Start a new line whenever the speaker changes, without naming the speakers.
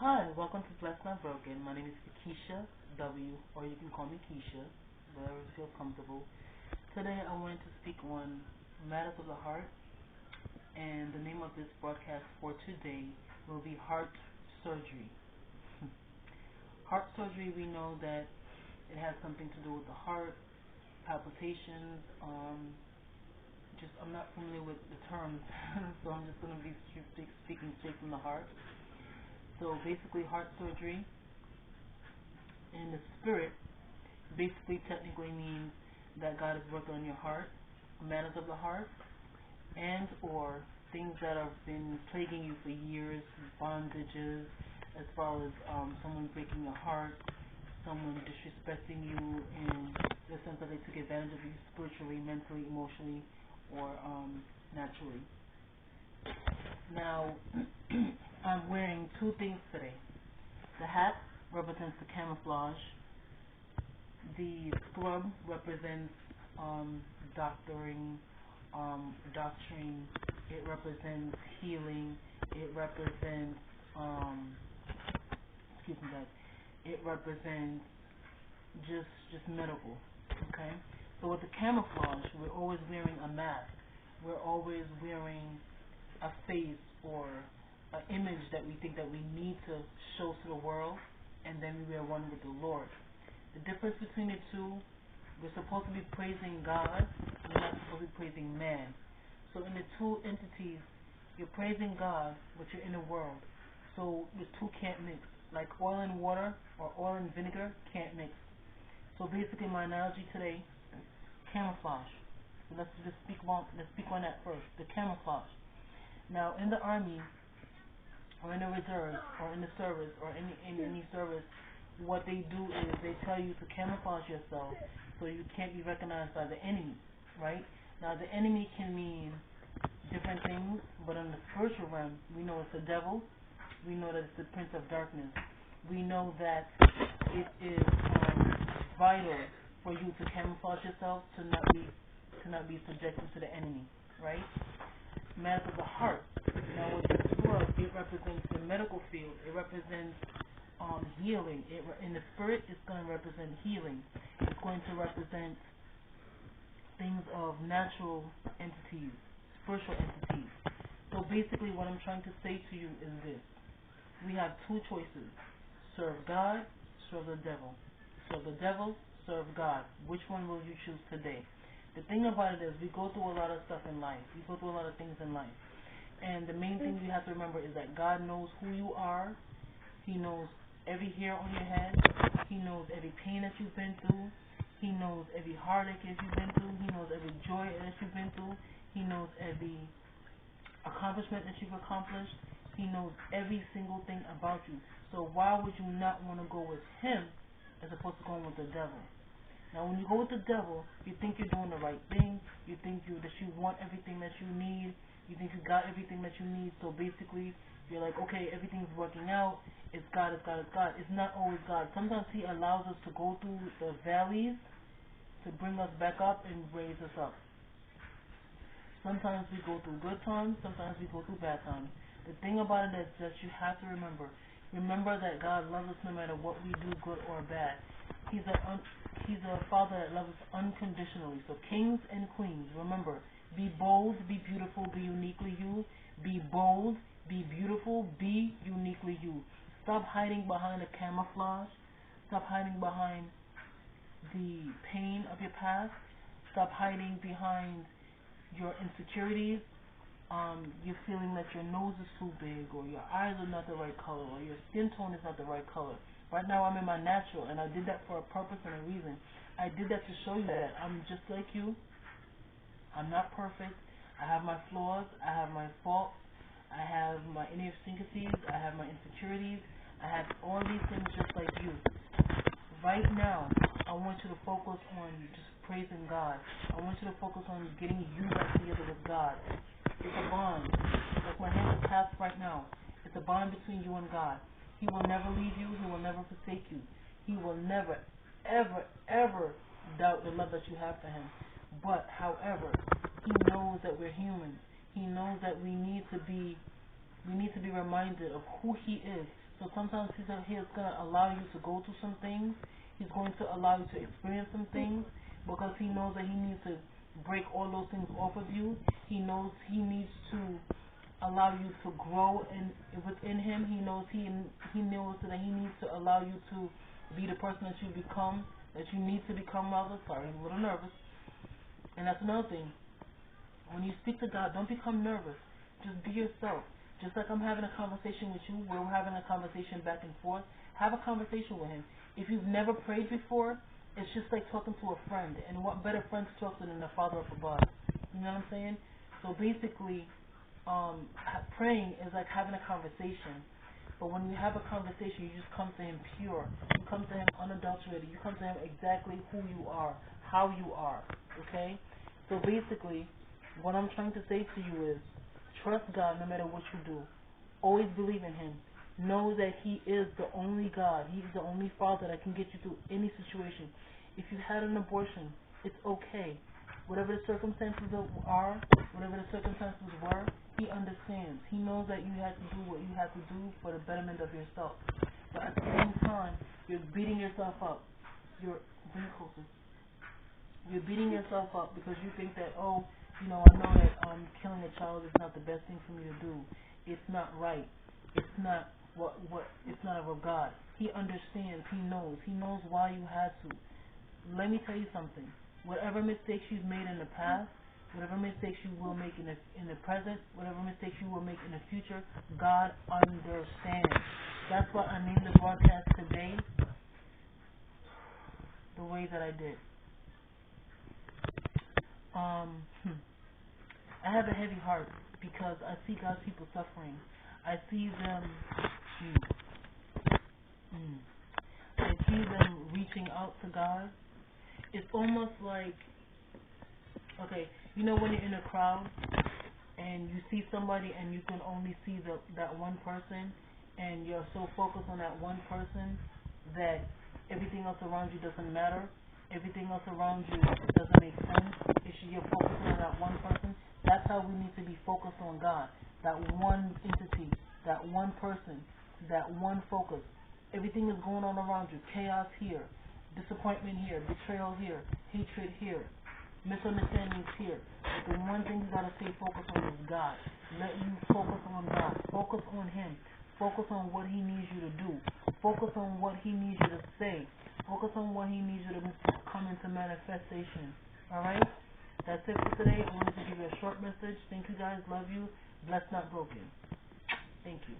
Hi, welcome to Blessed Not Broken. My name is Keisha W, or you can call me Keisha, whatever feels comfortable. Today I wanted to speak on matters of the heart, and the name of this broadcast for today will be heart surgery. Heart surgery, we know that it has something to do with the heart, palpitations. I'm not familiar with the terms, so I'm just going to be speaking straight from the heart. So basically, heart surgery in the spirit basically technically means that God is working on your heart, matters of the heart, and or things that have been plaguing you for years, bondages, as far as someone breaking your heart, someone disrespecting you in the sense that they took advantage of you spiritually, mentally, emotionally, or naturally. Now, I'm wearing two things today. The hat represents the camouflage. The scrub represents doctoring, doctrine. It represents healing. It represents, excuse me, guys. It represents just medical. Okay. So with the camouflage, we're always wearing a mask. We're always wearing a face or an image that we think that we need to show to the world, and then we wear one with the Lord. The difference between the two, we're supposed to be praising God, we're not supposed to be praising man. So in the two entities, you're praising God, but you're in the world. So the two can't mix. Like oil and water or oil and vinegar can't mix. So basically my analogy today, camouflage. So let's speak on that first. The camouflage. Now in the army, or in the reserves, or in the service, or in any service, what they do is they tell you to camouflage yourself so you can't be recognized by the enemy, right? Now the enemy can mean different things, but in the spiritual realm, we know it's the devil, we know that it's the prince of darkness. We know that it is vital for you to camouflage yourself to not be subjected to the enemy, right? Matters of the heart. Now with the scrub, it represents the medical field. It represents healing. In the spirit, it's going to represent healing. It's going to represent things of natural entities, spiritual entities. So basically what I'm trying to say to you is this. We have two choices. Serve God, serve the devil. Serve the devil, serve God. Which one will you choose today? The thing about it is we go through a lot of stuff in life. We go through a lot of things in life. And the main thing you have to remember is that God knows who you are. He knows every hair on your head. He knows every pain that you've been through. He knows every heartache that you've been through. He knows every joy that you've been through. He knows every accomplishment that you've accomplished. He knows every single thing about you. So why would you not want to go with him as opposed to going with the devil? Now when you go with the devil, you think you're doing the right thing. You think that you want everything that you need. You think you got everything that you need. So basically, you're like, okay, everything's working out. It's God, it's God, it's God. It's not always God. Sometimes he allows us to go through the valleys to bring us back up and raise us up. Sometimes we go through good times. Sometimes we go through bad times. The thing about it is that you have to remember. Remember that God loves us no matter what we do, good or bad. He's a father that loves us unconditionally. So kings and queens, remember, be bold, be beautiful, be uniquely you. Be bold, be beautiful, be uniquely you. Stop hiding behind a camouflage. Stop hiding behind the pain of your past. Stop hiding behind your insecurities. You're feeling that your nose is too big, or your eyes are not the right color, or your skin tone is not the right color. Right now I'm in my natural, and I did that for a purpose and a reason. I did that to show you that I'm just like you. I'm not perfect. I have my flaws. I have my faults. I have my idiosyncrasies. I have my insecurities. I have all these things just like you. Right now, I want you to focus on just praising God. I want you to focus on getting you back together with God. It's a bond. Like my hands are clasped right now. It's a bond between you and God. He will never leave you. He will never forsake you. He will never, ever, ever doubt the love that you have for him. But, however, he knows that we're human. He knows that we need to be We need to be reminded of who He is. So sometimes He's going to allow you to go through some things. He's going to allow you to experience some things because He knows that He needs to break all those things off of you. He knows He needs to allow you to grow within Him. He knows He knows that He needs to allow you to be the person that you become, that you need to become rather. Sorry, I'm a little nervous. And that's another thing. When you speak to God, don't become nervous. Just be yourself. Just like I'm having a conversation with you, we're having a conversation back and forth. Have a conversation with Him. If you've never prayed before, it's just like talking to a friend. And what better friend to talk to than the Father up above? You know what I'm saying? So basically, praying is like having a conversation. But when you have a conversation, you just come to Him pure. You come to Him unadulterated. You come to Him exactly who you are, how you are. Okay? So basically, what I'm trying to say to you is, trust God no matter what you do. Always believe in Him. Know that He is the only God. He's the only Father that can get you through any situation. If you had an abortion, it's okay. Whatever the circumstances are, whatever the circumstances were, He understands. He knows that you had to do what you had to do for the betterment of yourself. But at the same time, you're beating yourself up. You're being closer. You're beating yourself up because you think that, oh, I know that killing a child is not the best thing for me to do. It's not right. It's not it's not of God. He understands. He knows. He knows why you had to. Let me tell you something. Whatever mistakes you've made in the past, whatever mistakes you will make in the present, whatever mistakes you will make in the future, God understands. That's why I named the broadcast today the way that I did. I have a heavy heart because I see God's people suffering. I see them I see them reaching out to God. It's almost like, okay, when you're in a crowd and you see somebody and you can only see that one person and you're so focused on that one person that everything else around you doesn't matter. Everything else around you doesn't make sense. You're focusing on that one person. That's how we need to be focused on God. That one entity, that one person, that one focus. Everything is going on around you. Chaos here, disappointment here, betrayal here, hatred here, misunderstandings here. But the one thing you gotta stay focused on is God. Let you focus on God. Focus on Him. Focus on what He needs you to do. Focus on what He needs you to say. Focus on what He needs you to come into manifestation. Alright? That's it for today. I wanted to give you a short message. Thank you guys. Love you. Blessed, not broken. Thank you.